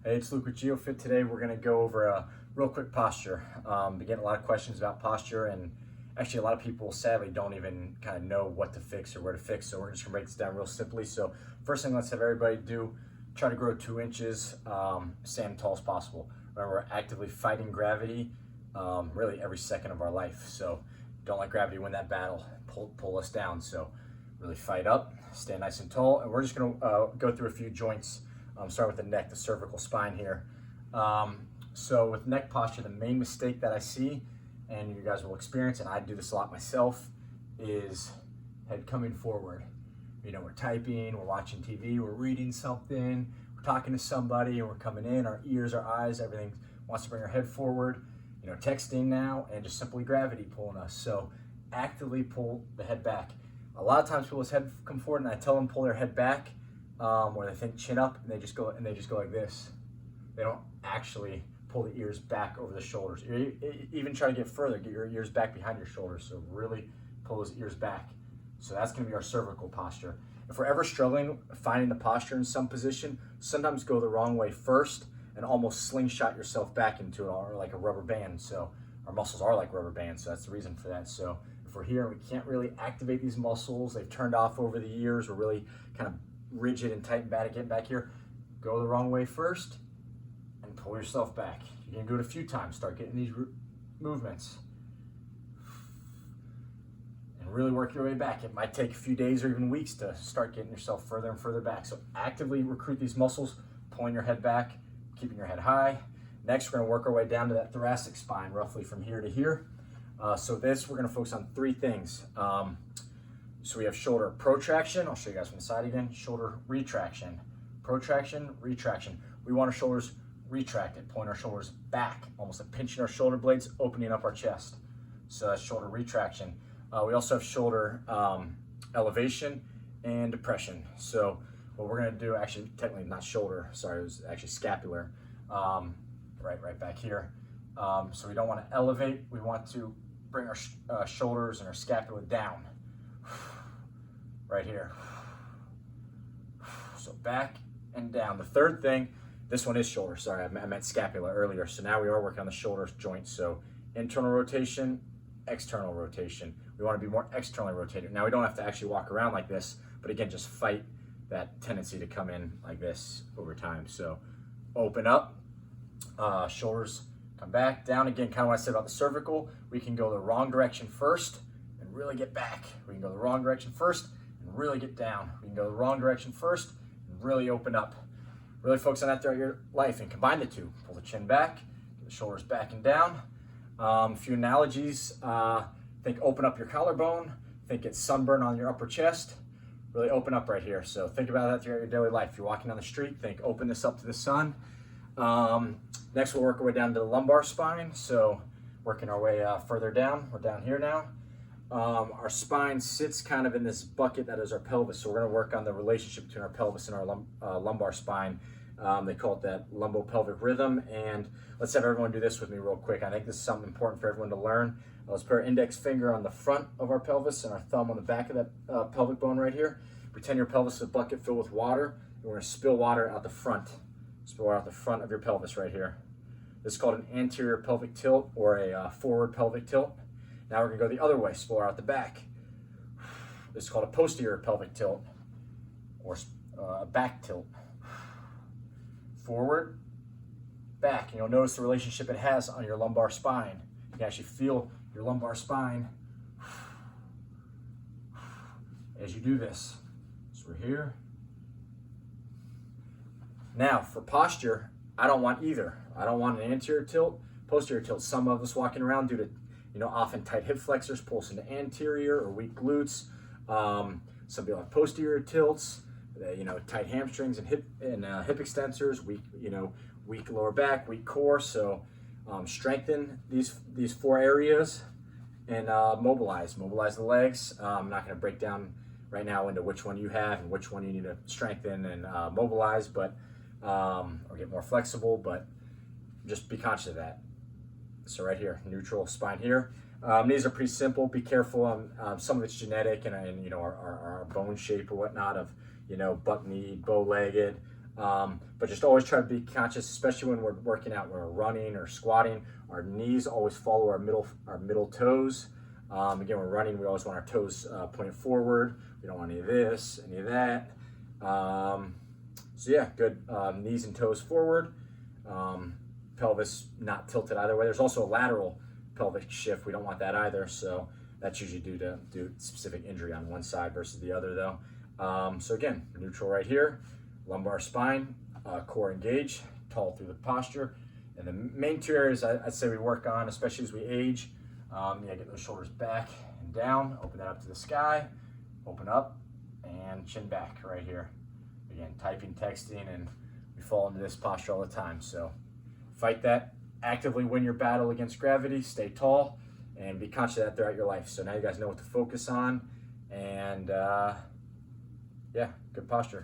Hey, it's Luke with GeoFit. Today we're going to go over a real quick posture. Been getting a lot of questions about posture, and actually a lot of people sadly don't even kind of know what to fix or where to fix, so we're just going to break this down real simply. So first thing, let's have everybody do, try to grow 2 inches, stand tall as possible. Remember, we're actively fighting gravity really every second of our life, so don't let gravity win that battle, pull us down. So really fight up, stand nice and tall, and we're just going to go through a few joints. Start with the neck, the cervical spine here. So with neck posture, the main mistake that I see, and you guys will experience, and I do this a lot myself, is head coming forward. You know, we're typing, we're watching TV, we're reading something, we're talking to somebody, and we're coming in, our ears, our eyes, everything wants to bring our head forward. You know, texting now, and just simply gravity pulling us. So actively pull the head back. A lot of times people's head come forward, and I tell them pull their head back, where they think chin up, and they just go like this. They don't actually pull the ears back over the shoulders. Even try to get further, get your ears back behind your shoulders. So really pull those ears back. So that's going to be our cervical posture. If we're ever struggling finding the posture in some position, sometimes go the wrong way first and almost slingshot yourself back into it, or like a rubber band. So our muscles are like rubber bands, so that's the reason for that. So if we're here and we can't really activate these muscles, they've turned off over the years, we're really kind of rigid and tight and bad at getting back here, go the wrong way first and pull yourself back. You can do it a few times, start getting these movements and really work your way back. It might take a few days or even weeks to start getting yourself further and further back. So actively recruit these muscles, pulling your head back, keeping your head high. Next, we're going to work our way down to that thoracic spine, roughly from here to here. So this, we're going to focus on 3 things. So we have shoulder protraction. I'll show you guys from the side again. Shoulder retraction, protraction, retraction. We want our shoulders retracted, pulling our shoulders back, almost like pinching our shoulder blades, opening up our chest. So that's shoulder retraction. We also have shoulder elevation and depression. So what we're going to do, actually technically not shoulder, sorry, it was actually scapular, right back here. So we don't want to elevate, we want to bring our shoulders and our scapula down, right here. So back and down. The third thing, this one is shoulder, sorry, I meant scapula earlier. So now we are working on the shoulder joint. So internal rotation, external rotation. We want to be more externally rotated. Now we don't have to actually walk around like this, but again, just fight that tendency to come in like this over time. So open up, shoulders come back, down. Again, kind of what I said about the cervical, we can go the wrong direction first and really get back. We can go the wrong direction first and really get down. We can go the wrong direction first and really open up. Really focus on that throughout your life and combine the two. Pull the chin back, the shoulders back and down. A few analogies, think open up your collarbone, think it's sunburn on your upper chest. Really open up right here. So think about that throughout your daily life. If you're walking down the street, think open this up to the sun. Next, we'll work our way down to the lumbar spine. So working our way further down. We're down here now. Our spine sits kind of in this bucket that is our pelvis. So we're going to work on the relationship between our pelvis and our lumbar spine. They call it that lumbopelvic rhythm. And let's have everyone do this with me real quick. I think this is something important for everyone to learn. Let's put our index finger on the front of our pelvis and our thumb on the back of that pelvic bone right here. Pretend your pelvis is a bucket filled with water, and we're going to spill water out the front. Spill water out the front of your pelvis right here. This is called an anterior pelvic tilt or a forward pelvic tilt. Now we're going to go the other way, spill water out the back. This is called a posterior pelvic tilt or a back tilt. Forward, back. And you'll notice the relationship it has on your lumbar spine. You can actually feel your lumbar spine as you do this. So we're here. Now for posture, I don't want either. I don't want an anterior tilt, posterior tilt. Some of us walking around due to, often tight hip flexors, pulse into anterior or weak glutes. Some people have posterior tilts, tight hamstrings and hip extensors, weak lower back, weak core. So strengthen these 4 areas and mobilize the legs. I'm not going to break down right now into which one you have and which one you need to strengthen and mobilize, but or get more flexible, but just be conscious of that. So right here, neutral spine here. These are pretty simple. Be careful on some of it's genetic and our bone shape or whatnot of buck-kneed, bow-legged. But just always try to be conscious, especially when we're working out, when we're running or squatting. Our knees always follow our middle toes. Again, when we're running, we always want our toes pointed forward. We don't want any of this, any of that. So yeah, good knees and toes forward. Pelvis not tilted either way. There's also a lateral pelvic shift. We don't want that either. So that's usually due to specific injury on one side versus the other though. So again, neutral right here, lumbar spine, core engaged, tall through the posture. And the main two areas I'd say we work on, especially as we age, get those shoulders back and down, open that up to the sky, open up and chin back right here. Again, typing, texting, and we fall into this posture all the time. So fight that, actively win your battle against gravity, stay tall, and be conscious of that throughout your life. So now you guys know what to focus on, and yeah, good posture.